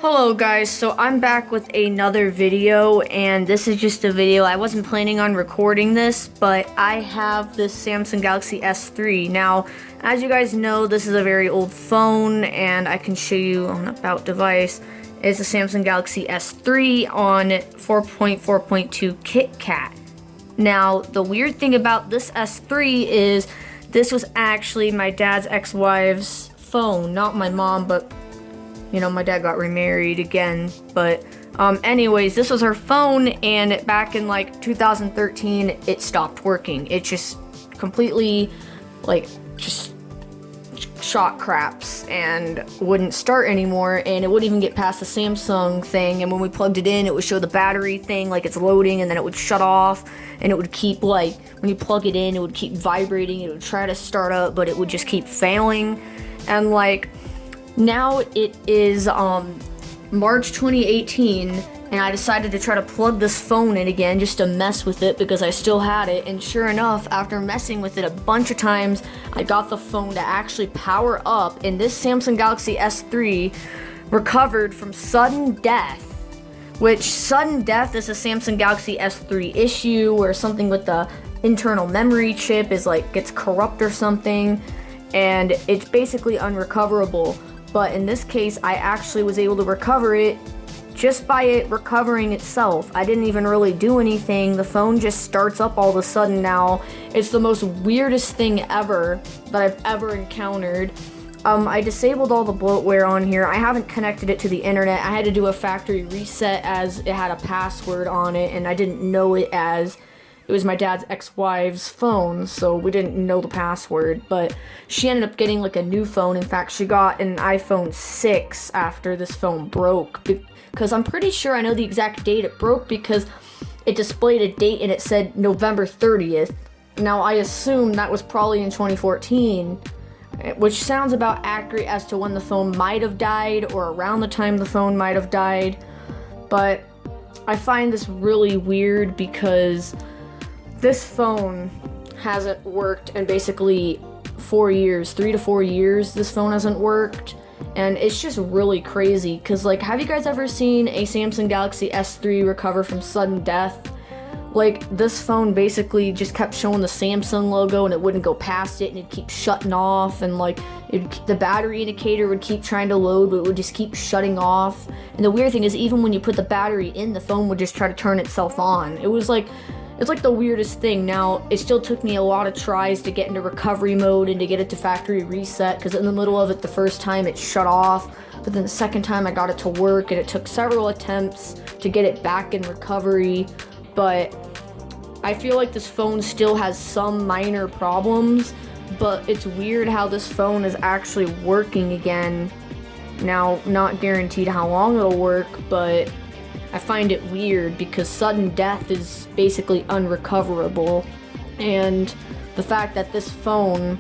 Hello guys, so I'm back with another video, and this is just a video. I wasn't planning on recording this, but I have this Samsung Galaxy S3. Now, as you guys know, this is a very old phone, and I can show you on about device. It's a Samsung Galaxy S3 on 4.4.2 KitKat. Now, the weird thing about this S3 is this was actually my dad's ex-wife's phone, not my mom, but you know, my dad got remarried again, but anyways, this was her phone, and back in like 2013, it stopped working. It just completely, just shot craps and wouldn't start anymore, and it wouldn't even get past the Samsung thing, and when we plugged it in, it would show the battery thing, like it's loading, and then it would shut off, and it would keep, when you plug it in, it would keep vibrating, it would try to start up, but it would just keep failing, and now it is March 2018, and I decided to try to plug this phone in again just to mess with it because I still had it, and sure enough, after messing with it a bunch of times, I got the phone to actually power up, and this Samsung Galaxy S3 recovered from sudden death, which sudden death is a Samsung Galaxy S3 issue where something with the internal memory chip is gets corrupt or something, and it's basically unrecoverable. But in this case, I actually was able to recover it just by it recovering itself. I didn't even really do anything. The phone just starts up all of a sudden now. It's the most weirdest thing ever that I've ever encountered. I disabled all the bloatware on here. I haven't connected it to the internet. I had to do a factory reset as it had a password on it, and I didn't know it as it was my dad's ex-wife's phone, so we didn't know the password, but she ended up getting a new phone. In fact, she got an iPhone 6 after this phone broke, because I'm pretty sure I know the exact date it broke because it displayed a date and it said November 30th. Now, I assume that was probably in 2014, which sounds about accurate as to when the phone might have died or around the time the phone might have died, but I find this really weird because this phone hasn't worked in basically 4 years, 3 to 4 years, this phone hasn't worked, and it's just really crazy, because have you guys ever seen a Samsung Galaxy S3 recover from sudden death? This phone basically just kept showing the Samsung logo, and it wouldn't go past it, and it'd keep shutting off, and the battery indicator would keep trying to load, but it would just keep shutting off, and the weird thing is, even when you put the battery in, the phone would just try to turn itself on. It's the weirdest thing. Now, it still took me a lot of tries to get into recovery mode and to get it to factory reset, because in the middle of it, the first time it shut off, but then the second time I got it to work, and it took several attempts to get it back in recovery, but I feel like this phone still has some minor problems, but it's weird how this phone is actually working again. Now, not guaranteed how long it'll work, but I find it weird because sudden death is basically unrecoverable, and the fact that this phone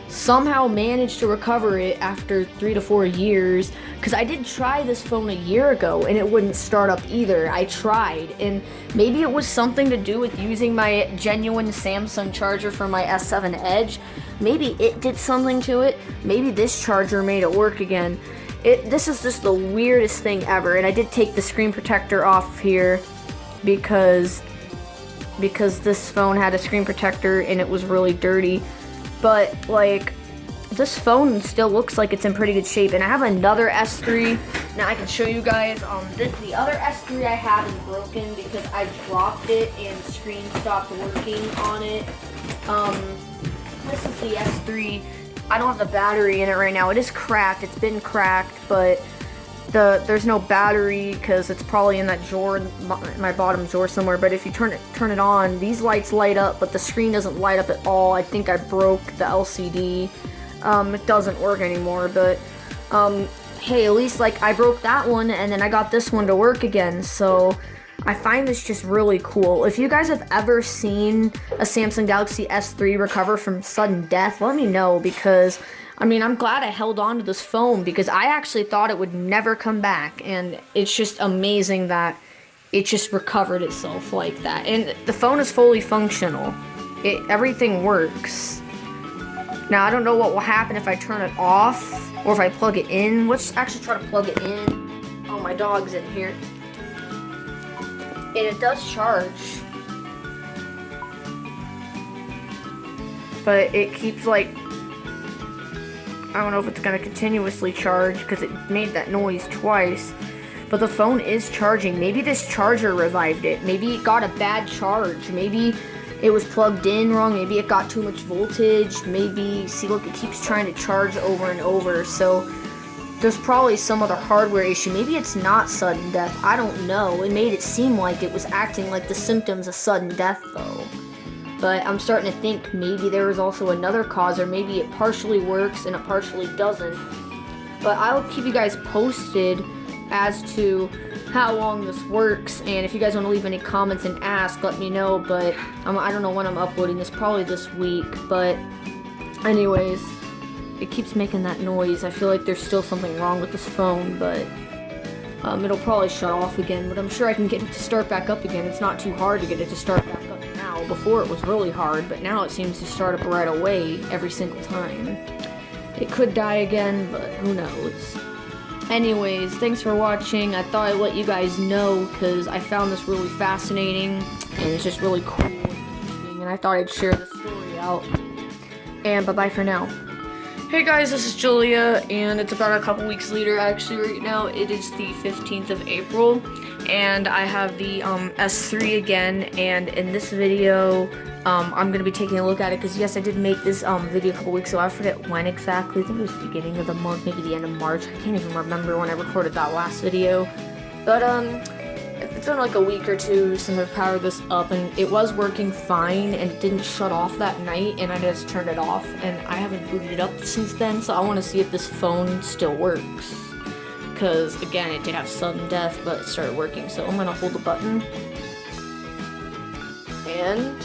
somehow managed to recover it after 3 to 4 years, because I did try this phone a year ago and it wouldn't start up either. I tried, and maybe it was something to do with using my genuine Samsung charger for my S7 Edge. Maybe it did something to it. Maybe this charger made it work again. This is just the weirdest thing ever, and I did take the screen protector off here because this phone had a screen protector and it was really dirty, but this phone still looks like it's in pretty good shape. And I have another S3. Now I can show you guys. The other S3 I have is broken because I dropped it and the screen stopped working on it. This is the S3. I don't have the battery in it right now. It is cracked. It's been cracked, but there's no battery because it's probably in that drawer, my bottom drawer somewhere. But if you turn it on, these lights light up, but the screen doesn't light up at all. I think I broke the LCD. It doesn't work anymore, but hey, at least I broke that one, and then I got this one to work again. So I find this just really cool. If you guys have ever seen a Samsung Galaxy S3 recover from sudden death, let me know, because I'm glad I held on to this phone because I actually thought it would never come back, and it's just amazing that it just recovered itself like that. And the phone is fully functional. Everything works. Now, I don't know what will happen if I turn it off or if I plug it in. Let's actually try to plug it in. Oh, my dogs in here. And it does charge. But it keeps like, I don't know if it's gonna continuously charge because it made that noise twice. But the phone is charging. Maybe this charger revived it. Maybe it got a bad charge. Maybe it was plugged in wrong. Maybe it got too much voltage. Maybe, see, look, it keeps trying to charge over and over. So there's probably some other hardware issue. Maybe it's not sudden death. I don't know. It made it seem like it was acting like the symptoms of sudden death, though. But I'm starting to think maybe there was also another cause, or maybe it partially works and it partially doesn't. But I'll keep you guys posted as to how long this works, and if you guys want to leave any comments and ask, let me know. But I don't know when I'm uploading this, probably this week. But anyways, it keeps making that noise. I feel like there's still something wrong with this phone, but it'll probably shut off again. But I'm sure I can get it to start back up again. It's not too hard to get it to start back up now. Before it was really hard, but now it seems to start up right away every single time. It could die again, but who knows. Anyways, thanks for watching. I thought I'd let you guys know because I found this really fascinating and it's just really cool and interesting, and I thought I'd share this story out. And bye-bye for now. Hey guys, this is Julia, and it's about a couple weeks later. Actually, right now it is the 15th of April, and I have the S3 again. And in this video, I'm gonna be taking a look at it because yes, I did make this video a couple weeks ago. I forget when exactly. I think it was the beginning of the month, maybe the end of March. I can't even remember when I recorded that last video. But it's been like a week or two since I've powered this up, and it was working fine, and it didn't shut off that night, and I just turned it off, and I haven't booted it up since then. So I want to see if this phone still works, because again, it did have sudden death, but it started working. So I'm gonna hold the button, and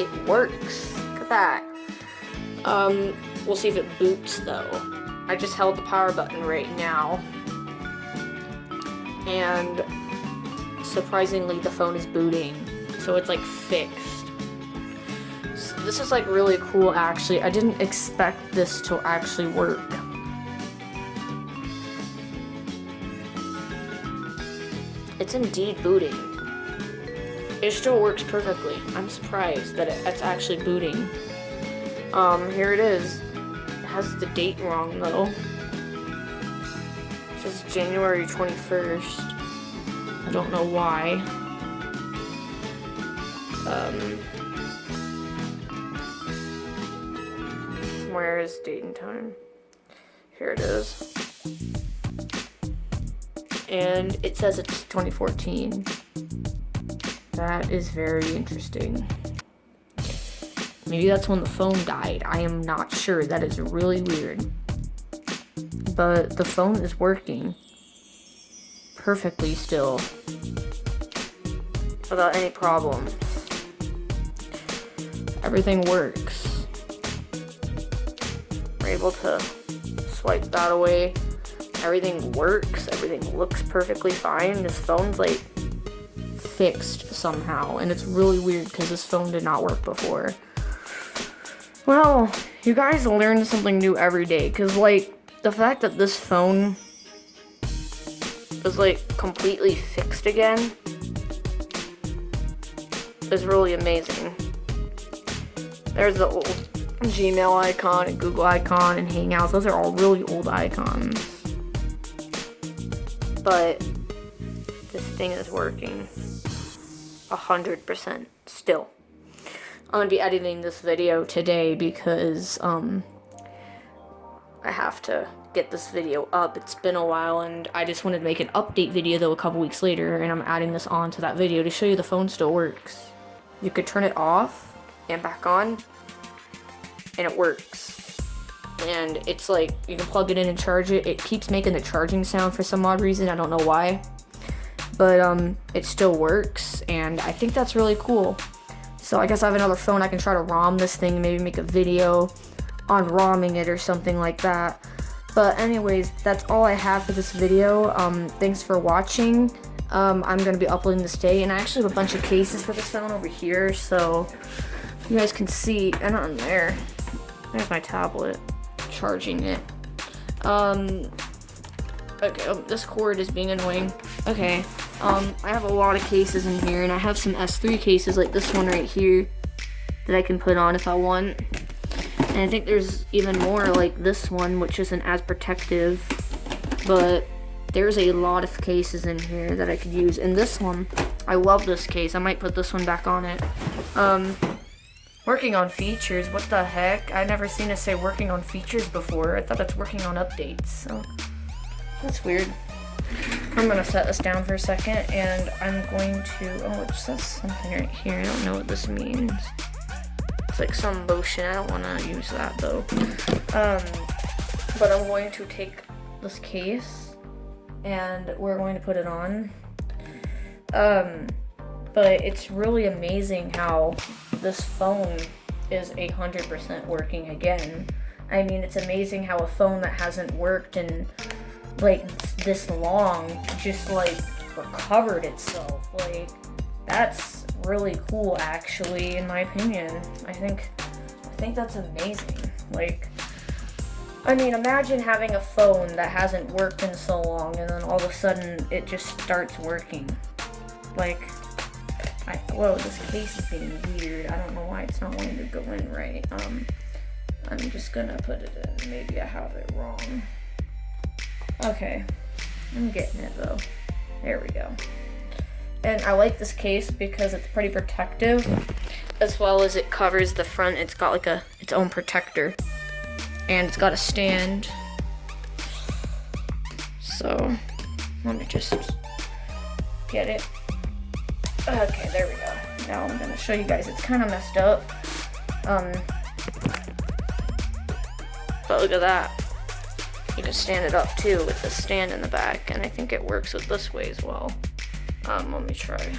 it works. Look at that. We'll see if it boots though. I just held the power button right now, and surprisingly the phone is booting. So it's like fixed. So this is like really cool actually. I didn't expect this to actually work. It's indeed booting. It still works perfectly. I'm surprised that it's actually booting. Here it is. It has the date wrong though. It says January 21st. I don't know why. Where is date and time? Here it is. And it says it's 2014. That is very interesting. Maybe that's when the phone died. I am not sure. That is really weird. But the phone is working perfectly still, without any problems. Everything works. We're able to swipe that away. Everything works. Everything looks perfectly fine. This phone's like fixed somehow, and it's really weird because this phone did not work before. Well, you guys learn something new every day, because like the fact that this phone is like completely fixed again is really amazing. There's the old Gmail icon and Google icon and Hangouts. Those are all really old icons. But this thing is working 100% still. I'm gonna be editing this video today because I have to get this video up. It's been a while, and I just wanted to make an update video though a couple weeks later, and I'm adding this on to that video to show you the phone still works. You could turn it off and back on, and it works. And it's like you can plug it in and charge it. It keeps making the charging sound for some odd reason. I don't know why, but it still works, and I think that's really cool. So I guess I have another phone. I can try to ROM this thing, maybe make a video on ROMing it or something like that. But anyways, that's all I have for this video. Thanks for watching. I'm gonna be uploading this day, and I actually have a bunch of cases for this phone over here, so you guys can see. And not in there. There's my tablet charging it. Okay, this cord is being annoying. Okay, I have a lot of cases in here, and I have some S3 cases like this one right here that I can put on if I want. And I think there's even more like this one, which isn't as protective, but there's a lot of cases in here that I could use. And this one, I love this case. I might put this one back on it. Working on features, what the heck? I've never seen it say working on features before. I thought it's working on updates, so that's weird. I'm gonna set this down for a second, and I'm going to, oh, it says something right here. I don't know what this means. It's like some motion. I don't wanna use that though. But I'm going to take this case, and we're going to put it on. But it's really amazing how this phone is 100% working again. I mean, it's amazing how a phone that hasn't worked in like this long just like recovered itself. Like, that's really cool, actually, in my opinion. I think that's amazing. Like, I mean, imagine having a phone that hasn't worked in so long, and then all of a sudden it just starts working. Like, whoa, this case is being weird. I don't know why it's not wanting to go in right. I'm just gonna put it in. Maybe I have it wrong. Okay, I'm getting it though. There we go. And I like this case because it's pretty protective, as well as it covers the front. It's got like its own protector, and it's got a stand. So let me just get it. Okay, there we go. Now I'm gonna show you guys. It's kind of messed up. But look at that. You can stand it up too with the stand in the back, and I think it works with this way as well. Let me try.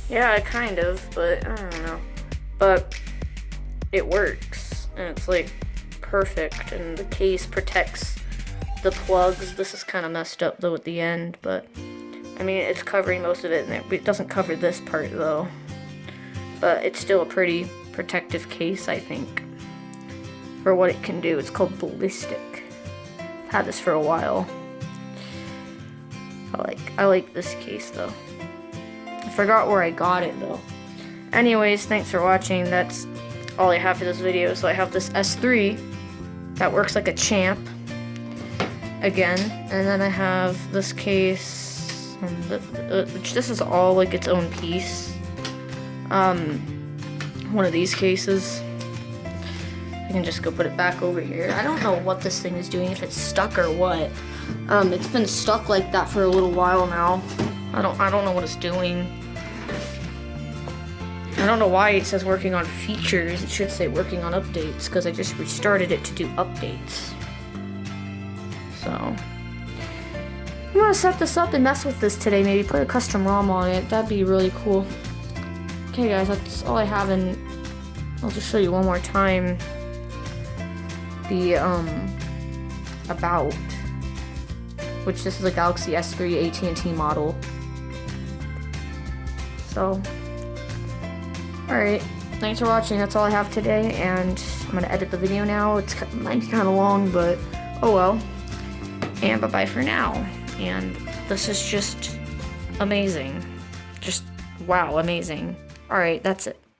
Yeah, kind of, but I don't know. But it works, and it's like perfect, and the case protects the plugs. This is kind of messed up though at the end, but I mean, it's covering most of it, and it doesn't cover this part though. But it's still a pretty protective case, I think, for what it can do. It's called Ballistic. I've had this for a while. I like this case though. I forgot where I got it though. Anyways, thanks for watching. That's all I have for this video. So I have this S3 that works like a champ again, and then I have this case, which this is all like its own piece. One of these cases. I can just go put it back over here. I don't know what this thing is doing, if it's stuck or what. It's been stuck like that for a little while now. I don't know what it's doing. I don't know why it says working on features. It should say working on updates, because I just restarted it to do updates. So I'm gonna set this up and mess with this today. Maybe put a custom ROM on it. That'd be really cool. Okay guys, that's all I have, and I'll just show you one more time the about, which this is a Galaxy S3 AT&T model. So alright, thanks for watching. That's all I have today, and I'm gonna edit the video now. It might be kind of long, but oh well. And bye-bye for now. And this is just amazing. Just wow, amazing. Alright, that's it.